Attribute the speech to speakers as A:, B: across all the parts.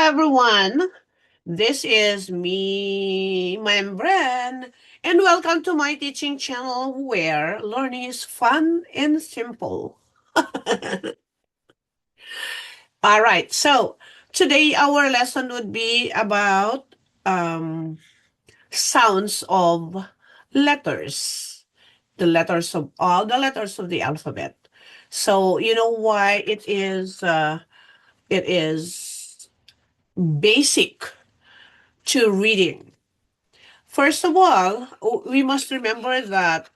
A: everyone. This is me, Membran, and welcome to my teaching channel where learning is fun and simple. All right, so today our lesson would be about sounds of letters, the letters of all the letters of the alphabet. So you know why it is basic to reading. First of all, we must remember that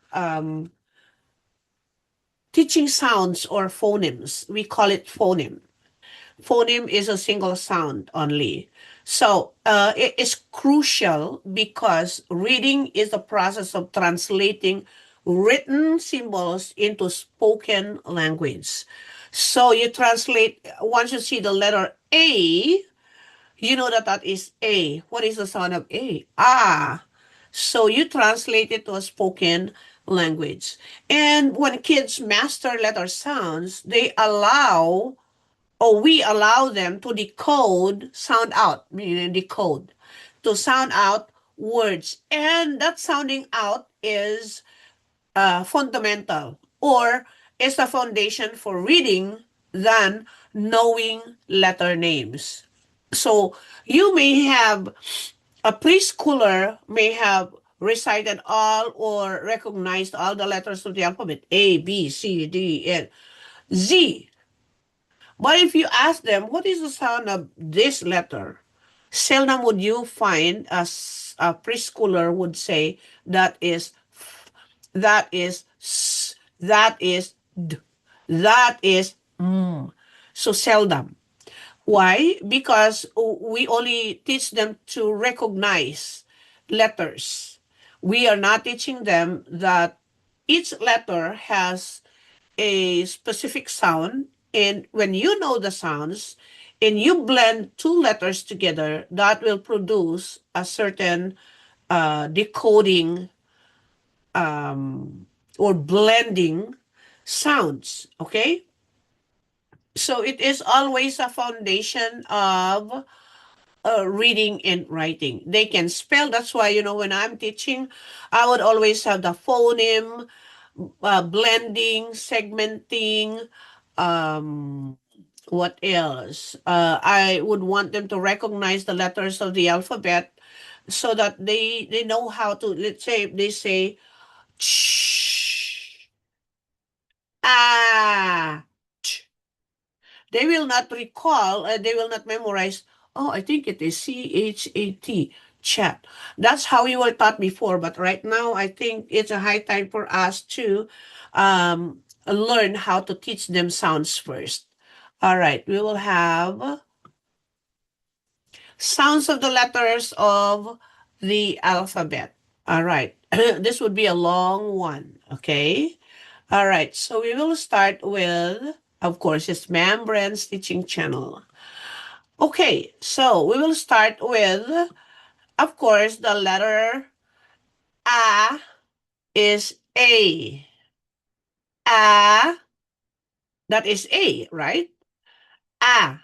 A: teaching sounds or phonemes, we call it phoneme. Phoneme is a single sound only. So it is crucial because reading is the process of translating written symbols into spoken language. So you translate, once you see the letter A, you know that that is A. What is the sound of A? Ah. So you translate it to a spoken language. And when kids master letter sounds, they allow, or we allow them to decode, sound out, meaning decode, to sound out words. And that sounding out is fundamental or is the foundation for reading than knowing letter names. So you may have a preschooler may have recited all or recognized all the letters of the alphabet A, B, C, D, and Z. But if you ask them, what is the sound of this letter? Seldom would you find a preschooler would say that is f, that is s, that is d, that is mm. So seldom. Why? Because we only teach them to recognize letters. We are not teaching them that each letter has a specific sound. And when you know the sounds and you blend two letters together, that will produce a certain decoding or blending sounds. Okay? So it is always a foundation of reading and writing. They can spell. That's why, when I'm teaching, I would always have the phoneme, blending, segmenting, what else? I would want them to recognize the letters of the alphabet so that they know how to, let's say, if they say, ch, ah, ch, they will not recall, they will not memorize, oh, I think it is CHAT, chat. That's how we were taught before. But right now, I think it's a high time for us to learn how to teach them sounds first. All right, we will have sounds of the letters of the alphabet. All right, this would be a long one. Okay. All right, so we will start with, of course, it's Membran's teaching channel. Okay, so we will start with, of course, the letter A is A. A, that is A, right? A.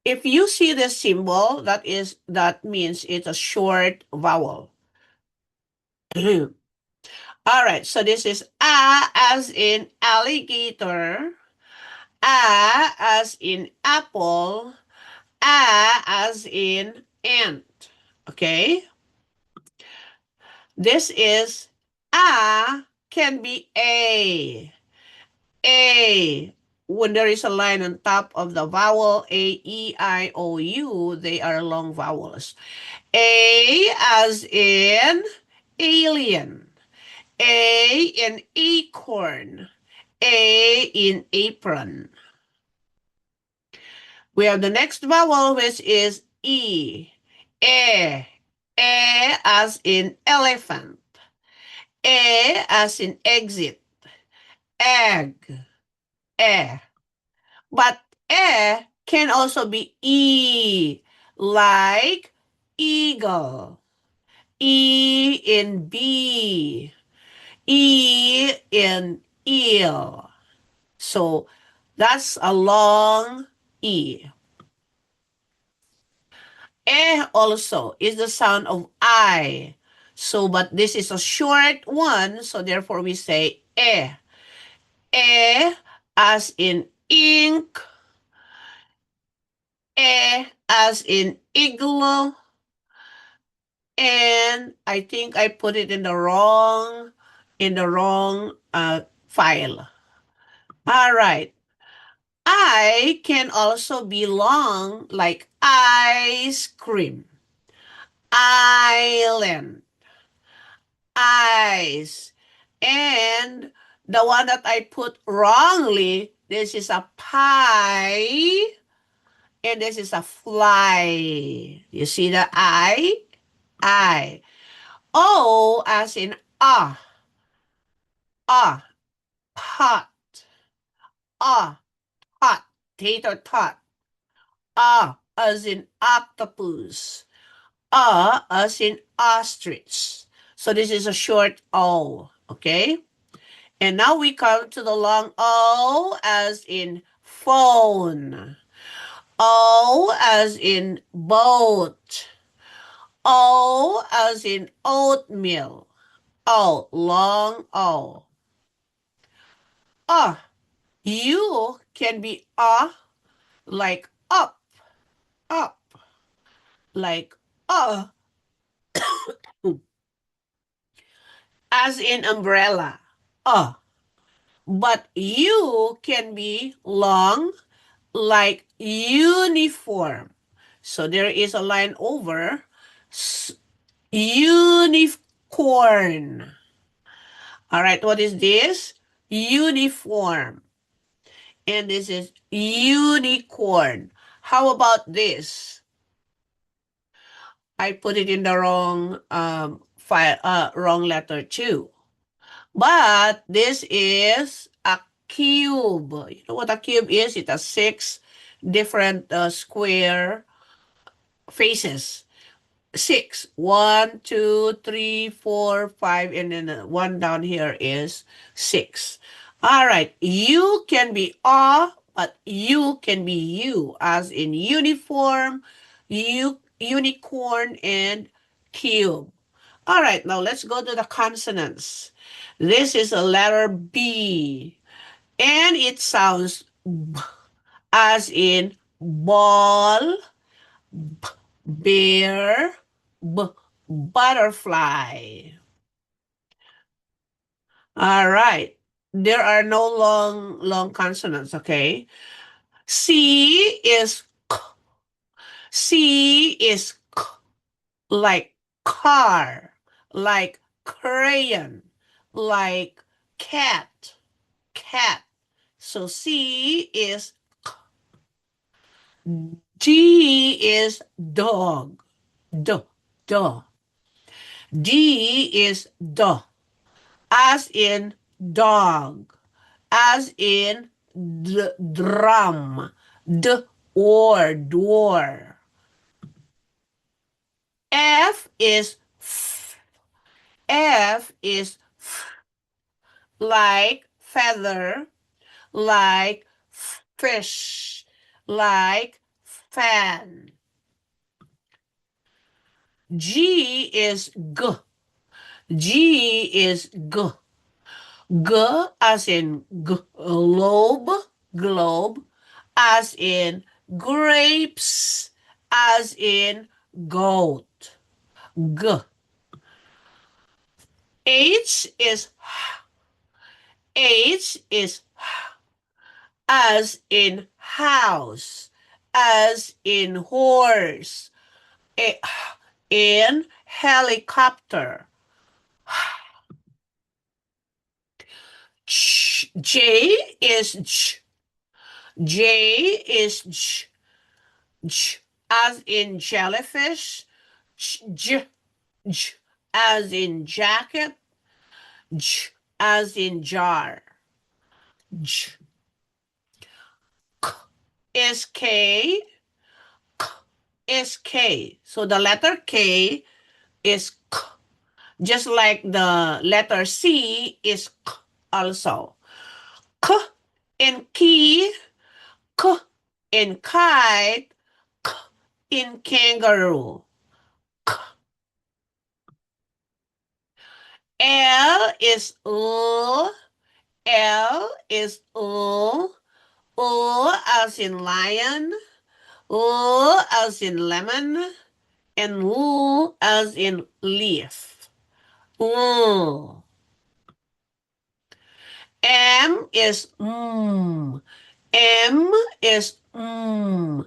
A: If you see this symbol, that means it's a short vowel. All right, so this is A as in alligator, A as in apple, A as in ant. Okay? This is A can be A. A. When there is a line on top of the vowel A, E, I, O, U, they are long vowels. A as in alien. A in acorn. A in apron. We have the next vowel, which is E. E. E as in elephant. E as in exit. Egg. E. But E can also be E, like eagle. E in bee. E in eel. So that's a long E. Also is the sound of I. So, but this is a short one, so therefore we say eh. Eh as in ink, eh as in igloo, and I think I put it in the wrong file. All right. I can also be long like ice cream, island, ice. And the one that I put wrongly, this is a pie and this is a fly. You see the I. O as in ah, pot, ah, pot, tater tot. As in octopus. As in ostrich. So this is a short O, okay? And now we come to the long O as in phone. O as in boat. O as in oatmeal. O, long O. You can be like up, up, like as in umbrella. But you can be long like uniform. So there is a line over unicorn. All right, what is this? Uniform. And this is unicorn. How about this? I put it in the wrong file, wrong letter too. But this is a cube. You know what a cube is? It has 6 different square faces. 6. 1, 2, 3, 4, 5, and then one down here is 6. All right. You can be but you can be you, as in uniform, unicorn, and cube. All right, now let's go to the consonants. This is a letter B, and it sounds as in ball, bear, butterfly. All right. There are no long consonants, okay? C is k. C is k, like car, like crayon, like cat, cat. So C is k. D is dog, d, d. D is d, as in dog, as in drum, or door. F is F is like feather, like fish, like fan. G is G. G is G. G as in globe, globe, as in grapes, as in goat. G. H is as in house, as in horse, in helicopter. J is j. J is j, j, as in jellyfish, j, j, as in jacket, j, as in jar. J. K is K, K is K. So the letter K is K, just like the letter C is K also. K in key, K in kite, K in kangaroo. L is L. L is L. L as in lion. L as in lemon. And L as in leaf. L. M is M. M is M.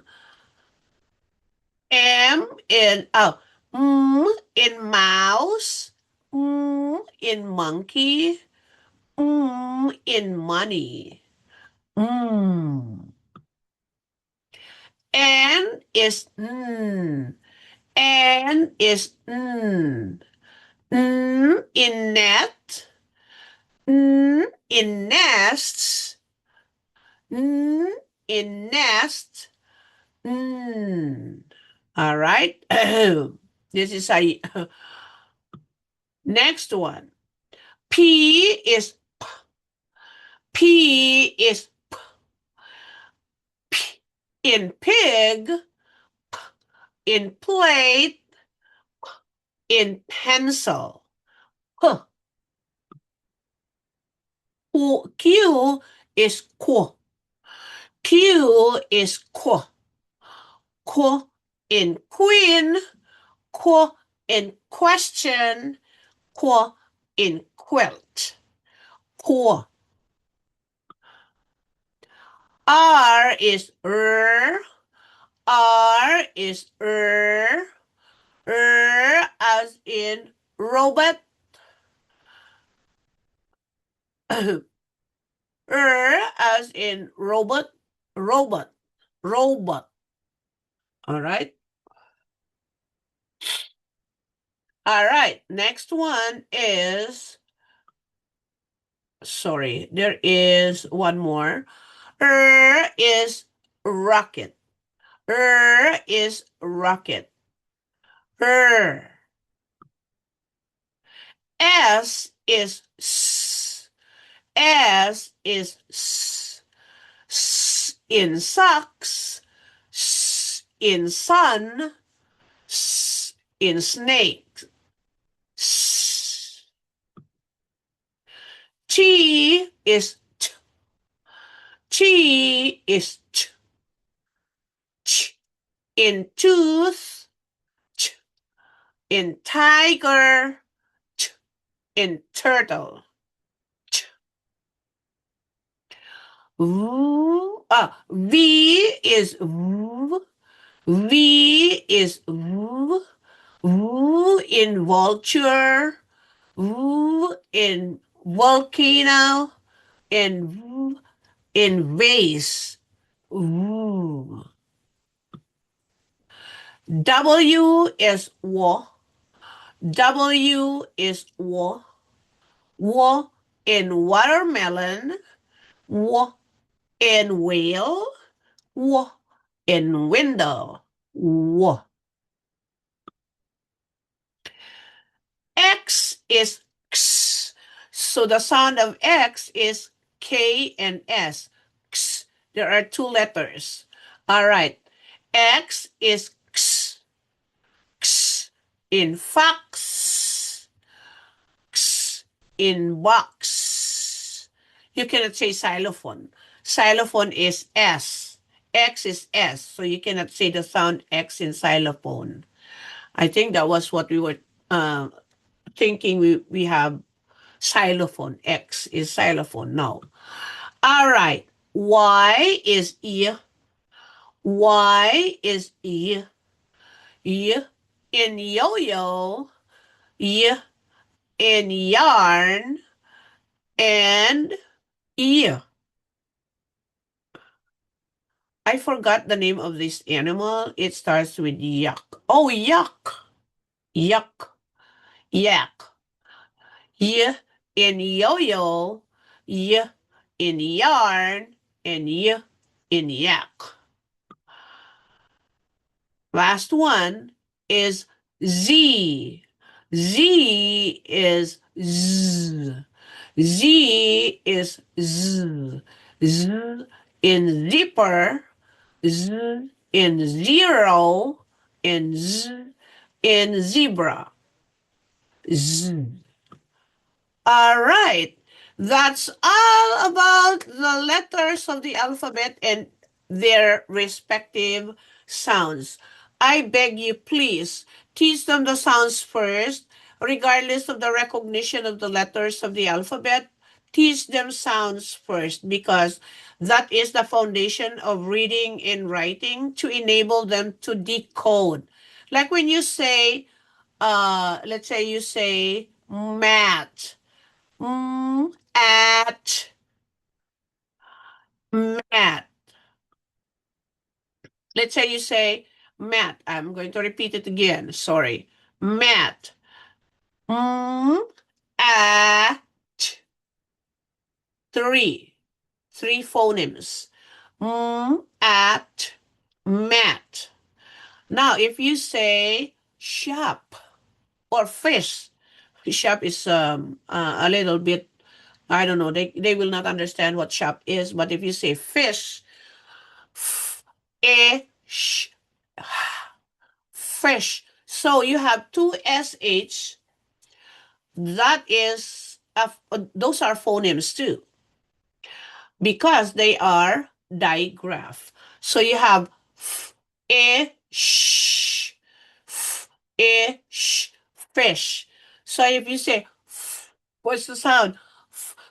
A: M in mouse. In monkey. In money. N is N. N is N. N in net. N in nests. N in nest. N. All right. This is a next one. P is P is P in pig, in plate, in pencil. Huh. Q is qu. Q is qu. Qu in queen, qu in question, qu in quilt. Qu. R is R is as in robot. As in robot. Robot. Robot. All right. All right. Next one is, sorry, there is one more. Is rocket. Is rocket. S is S. S is S. S in socks. S in sun. S in snake. S. T is T. T is T. Ch in tooth. Ch in tiger. Ch in turtle. Ch. V is V. V is V. V in vulture. V in volcano. And V in vase. W is W. W is W. W in watermelon. W in whale. W in window. W. X is X. So the sound of X is K and S. X. There are two letters. All right. X is X. X in fox. X in box. You cannot say xylophone. Xylophone is S. X is S. So you cannot say the sound X in xylophone. I think that was what we were thinking we have xylophone. X is xylophone. No. All right. Y is E. Y is E. E in yo-yo. E in yarn. And E. I forgot the name of this animal. It starts with yuck. Oh, yuck. Yuck. Yak. Y in yo-yo. Y in yarn. And Y in yak. Last one is Z. Z is Z. Z is Z. Z in zipper. Z in zero. in Z, in zebra. Z. All right. That's all about the letters of the alphabet and their respective sounds. I beg you, please teach them the sounds first, regardless of the recognition of the letters of the alphabet. Teach them sounds first because that is the foundation of reading and writing to enable them to decode. Like when you say, let's say you say mat. At mat. Let's say you say mat. I'm going to repeat it again. Sorry. Mat. At three. Three phonemes. At mat. Now, if you say shop or fish, shop is a little bit, I don't know, they will not understand what shop is, but if you say fish, ish, fish. So you have two sh. That is those are phonemes too because they are digraph. So you have ish, ish, fish. So if you say what's the sound?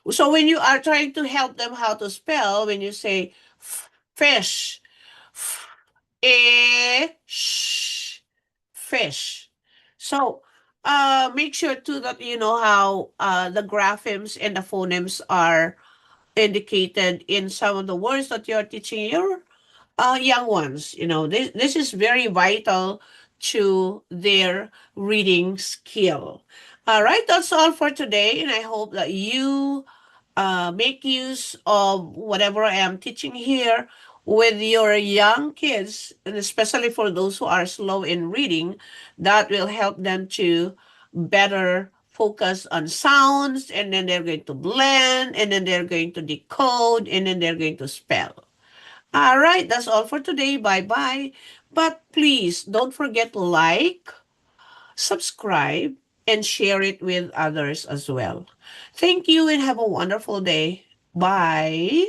A: So when you are trying to help them how to spell, when you say fish, fish, fish. So make sure too that you know how the graphemes and the phonemes are indicated in some of the words that you're teaching your young ones. You know, this is very vital to their reading skill. All right, that's all for today, and I hope that you make use of whatever I am teaching here with your young kids, and especially for those who are slow in reading, that will help them to better focus on sounds, and then they're going to blend, and then they're going to decode, and then they're going to spell. All right, that's all for today. Bye bye. But please don't forget to like, subscribe, and share it with others as well. Thank you and have a wonderful day. Bye.